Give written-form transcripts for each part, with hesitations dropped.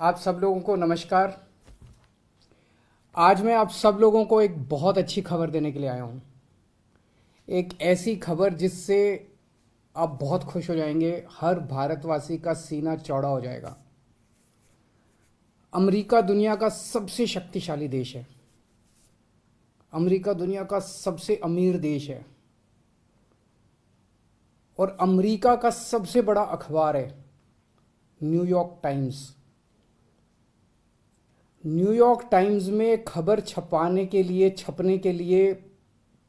आप सब लोगों को नमस्कार। आज मैं आप सब लोगों को एक बहुत अच्छी खबर देने के लिए आया हूँ। एक ऐसी खबर जिससे आप बहुत खुश हो जाएंगे, हर भारतवासी का सीना चौड़ा हो जाएगा। अमेरिका दुनिया का सबसे शक्तिशाली देश है। अमेरिका दुनिया का सबसे अमीर देश है और अमेरिका का सबसे बड़ा अखबार है न्यूयॉर्क टाइम्स। न्यूयॉर्क टाइम्स में खबर छपने के लिए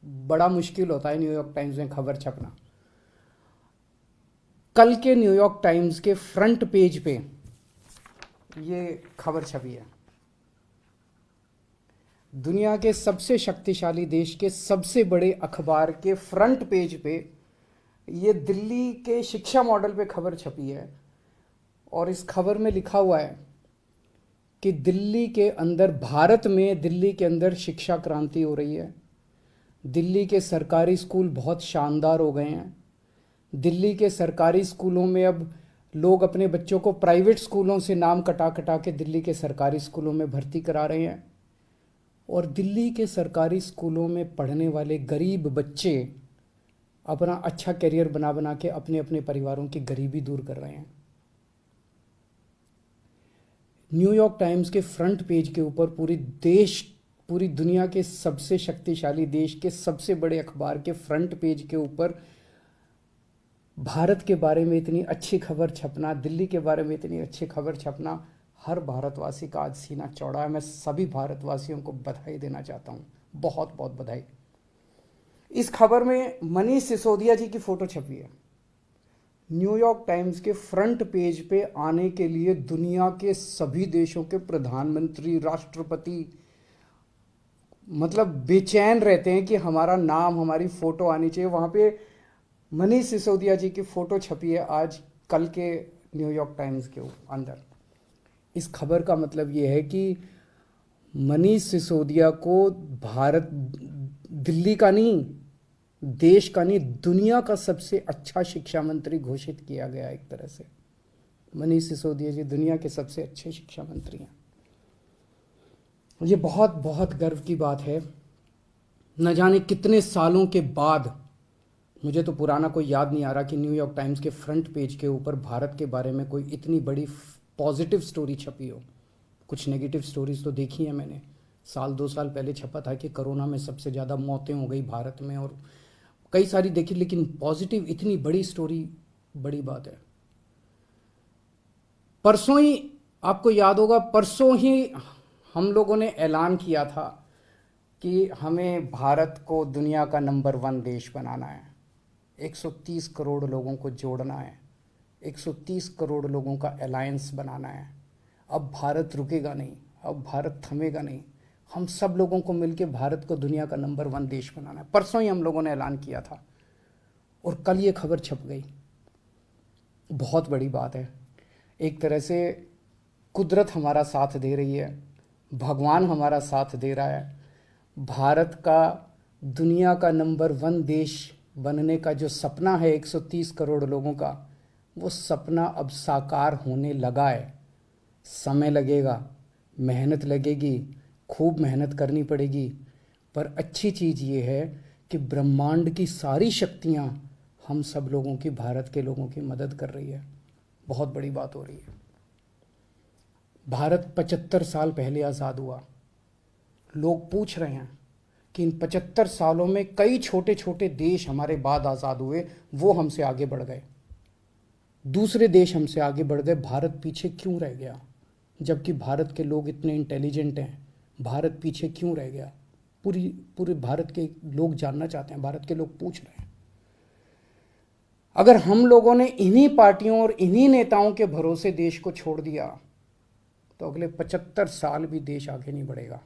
बड़ा मुश्किल होता है। न्यूयॉर्क टाइम्स में खबर छपना, कल के न्यूयॉर्क टाइम्स के फ्रंट पेज पे ये खबर छपी है। दुनिया के सबसे शक्तिशाली देश के सबसे बड़े अखबार के फ्रंट पेज पे ये दिल्ली के शिक्षा मॉडल पे खबर छपी है और इस खबर में लिखा हुआ है कि दिल्ली के अंदर, भारत में दिल्ली के अंदर शिक्षा क्रांति हो रही है। दिल्ली के सरकारी स्कूल बहुत शानदार हो गए हैं। दिल्ली के सरकारी स्कूलों में अब लोग अपने बच्चों को प्राइवेट स्कूलों से नाम कटा कटा के दिल्ली के सरकारी स्कूलों में भर्ती करा रहे हैं और दिल्ली के सरकारी स्कूलों में पढ़ने वाले गरीब बच्चे अपना अच्छा करियर बना बना के अपने अपने परिवारों की गरीबी दूर कर रहे हैं। न्यूयॉर्क टाइम्स के फ्रंट पेज के ऊपर पूरी दुनिया के सबसे शक्तिशाली देश के सबसे बड़े अखबार के फ्रंट पेज के ऊपर भारत के बारे में इतनी अच्छी खबर छपना, दिल्ली के बारे में इतनी अच्छी खबर छपना, हर भारतवासी का आज सीना चौड़ा है। मैं सभी भारतवासियों को बधाई देना चाहता हूँ, बहुत बहुत बधाई। इस खबर में मनीष सिसोदिया जी की फोटो छपी है। न्यूयॉर्क टाइम्स के फ्रंट पेज पे आने के लिए दुनिया के सभी देशों के प्रधानमंत्री, राष्ट्रपति मतलब बेचैन रहते हैं कि हमारा नाम, हमारी फोटो आनी चाहिए। वहाँ पे मनीष सिसोदिया जी की फोटो छपी है आज कल के न्यूयॉर्क टाइम्स के अंदर। इस खबर का मतलब ये है कि मनीष सिसोदिया को भारत, दिल्ली का नहीं, देश का नहीं, दुनिया का सबसे अच्छा शिक्षा मंत्री घोषित किया गया। एक तरह से मनीष सिसोदिया जी दुनिया के सबसे अच्छे शिक्षा मंत्री हैं। ये बहुत बहुत गर्व की बात है। न जाने कितने सालों के बाद, मुझे तो पुराना कोई याद नहीं आ रहा कि न्यूयॉर्क टाइम्स के फ्रंट पेज के ऊपर भारत के बारे में कोई इतनी बड़ी पॉजिटिव स्टोरी छपी हो। कुछ नेगेटिव स्टोरीज तो देखी है मैंने। 1-2 साल पहले छपा था कि कोरोना में सबसे ज़्यादा मौतें हो गई भारत में, और कई सारी देखी, लेकिन पॉजिटिव इतनी बड़ी स्टोरी बड़ी बात है। परसों ही, आपको याद होगा, परसों ही हम लोगों ने ऐलान किया था कि हमें भारत को दुनिया का नंबर 1 देश बनाना है। 130 करोड़ लोगों को जोड़ना है, 130 करोड़ लोगों का अलायंस बनाना है। अब भारत रुकेगा नहीं, अब भारत थमेगा नहीं। हम सब लोगों को मिलकर भारत को दुनिया का नंबर 1 देश बनाना है। परसों ही हम लोगों ने ऐलान किया था और कल ये खबर छप गई। बहुत बड़ी बात है। एक तरह से कुदरत हमारा साथ दे रही है, भगवान हमारा साथ दे रहा है। भारत का दुनिया का नंबर 1 देश बनने का जो सपना है 130 करोड़ लोगों का, वो सपना अब साकार होने लगा है। समय लगेगा, मेहनत लगेगी, खूब मेहनत करनी पड़ेगी, पर अच्छी चीज़ ये है कि ब्रह्मांड की सारी शक्तियाँ हम सब लोगों की, भारत के लोगों की मदद कर रही है। बहुत बड़ी बात हो रही है। भारत 75 साल पहले आज़ाद हुआ। लोग पूछ रहे हैं कि इन 75 सालों में कई छोटे छोटे देश हमारे बाद आज़ाद हुए, वो हमसे आगे बढ़ गए, दूसरे देश हमसे आगे बढ़ गए, भारत पीछे क्यों रह गया? जबकि भारत के लोग इतने इंटेलिजेंट हैं, भारत पीछे क्यों रह गया? पूरे भारत के लोग जानना चाहते हैं, भारत के लोग पूछ रहे हैं। अगर हम लोगों ने इन्हीं पार्टियों और इन्हीं नेताओं के भरोसे देश को छोड़ दिया तो अगले 75 साल भी देश आगे नहीं बढ़ेगा।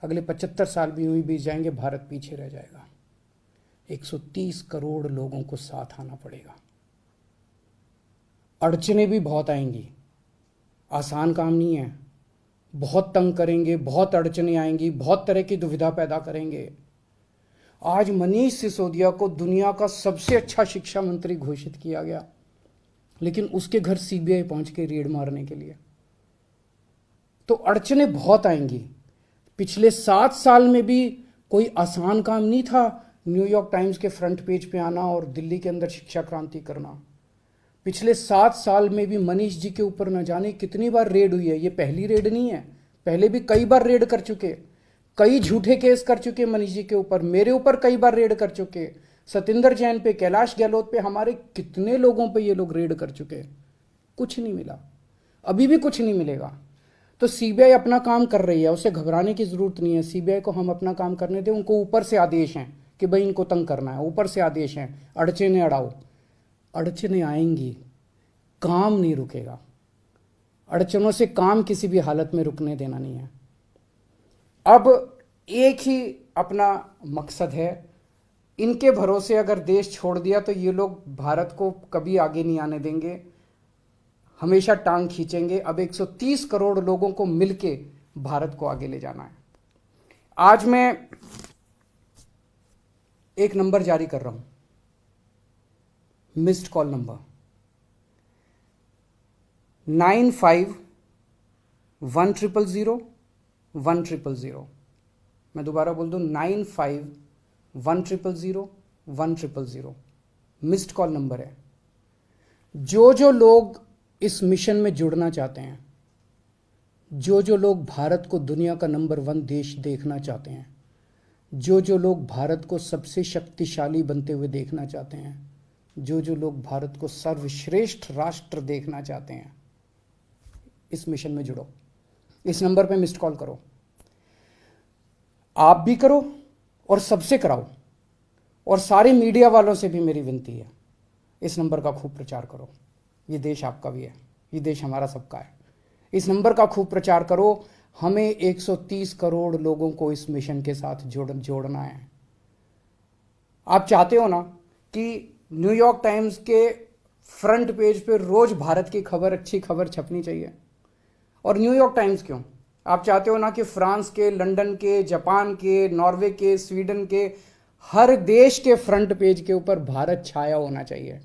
अगले 75 साल भी यूं ही बीत जाएंगे, भारत पीछे रह जाएगा। 130 करोड़ लोगों को साथ आना पड़ेगा। अड़चने भी बहुत आएंगी, आसान काम नहीं है। बहुत तंग करेंगे, बहुत अड़चने आएंगी, बहुत तरह की दुविधा पैदा करेंगे। आज मनीष सिसोदिया को दुनिया का सबसे अच्छा शिक्षा मंत्री घोषित किया गया, लेकिन उसके घर सीबीआई पहुंच के रेड मारने के लिए। तो अड़चनें बहुत आएंगी। पिछले 7 साल में भी कोई आसान काम नहीं था न्यूयॉर्क टाइम्स के फ्रंट पेज पे आना और दिल्ली के अंदर शिक्षा क्रांति करना। पिछले 7 साल में भी मनीष जी के ऊपर न जाने कितनी बार रेड हुई है। ये पहली रेड नहीं है, पहले भी कई बार रेड कर चुके, कई झूठे केस कर चुके मनीष जी के ऊपर, मेरे ऊपर कई बार रेड कर चुके, सतिंदर जैन पे, कैलाश गहलोत पे, हमारे कितने लोगों पे ये लोग रेड कर चुके, कुछ नहीं मिला, अभी भी कुछ नहीं मिलेगा। तो सीबीआई अपना काम कर रही है, उसे घबराने की जरूरत नहीं है। सीबीआई को हम अपना काम करने दें। उनको ऊपर से आदेश हैं कि भाई इनको तंग करना है, ऊपर से आदेश हैं, अड़चने अड़ाओ। अड़चने आएंगी, काम नहीं रुकेगा। अड़चनों से काम किसी भी हालत में रुकने देना नहीं है। अब एक ही अपना मकसद है, इनके भरोसे अगर देश छोड़ दिया तो ये लोग भारत को कभी आगे नहीं आने देंगे, हमेशा टांग खींचेंगे। अब 130 करोड़ लोगों को मिलके भारत को आगे ले जाना है। आज मैं एक नंबर जारी कर रहा हूं, मिस्ड कॉल नंबर 95100100 मैं दोबारा बोल दूं 95100100 मिस्ड कॉल नंबर है। जो लोग इस मिशन में जुड़ना चाहते हैं, जो लोग भारत को दुनिया का नंबर 1 देश देखना चाहते हैं, जो लोग भारत को सबसे शक्तिशाली बनते हुए देखना चाहते हैं, जो लोग भारत को सर्वश्रेष्ठ राष्ट्र देखना चाहते हैं, इस मिशन में जुड़ो। इस नंबर पे मिस्ड कॉल करो, आप भी करो और सबसे कराओ। और सारे मीडिया वालों से भी मेरी विनती है, इस नंबर का खूब प्रचार करो। ये देश आपका भी है, ये देश हमारा सबका है। इस नंबर का खूब प्रचार करो। हमें 130 करोड़ लोगों को इस मिशन के साथ जोड़ना है। आप चाहते हो ना कि न्यूयॉर्क टाइम्स के फ्रंट पेज पे रोज भारत की खबर, अच्छी खबर छपनी चाहिए। और न्यूयॉर्क टाइम्स क्यों, आप चाहते हो ना कि फ्रांस के, लंदन के, जापान के, नॉर्वे के, स्वीडन के, हर देश के फ्रंट पेज के ऊपर भारत छाया होना चाहिए।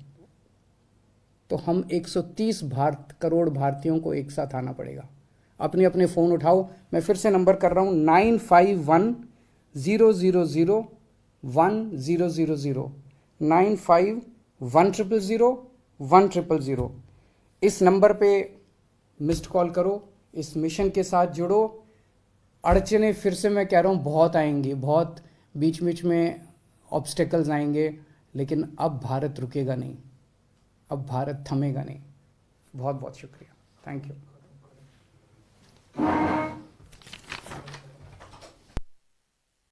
तो हम 130 करोड़ भारतीयों को एक साथ आना पड़ेगा। अपने अपने फ़ोन उठाओ, मैं फिर से नंबर कर रहा हूँ 9510001000 9510001000। इस नंबर पे मिस्ड कॉल करो, इस मिशन के साथ जुड़ो। अड़चने फिर से मैं कह रहा हूँ बहुत आएंगी, बहुत बीच बीच में ऑब्स्टेकल्स आएंगे, लेकिन अब भारत रुकेगा नहीं, अब भारत थमेगा नहीं। बहुत बहुत शुक्रिया, थैंक यू।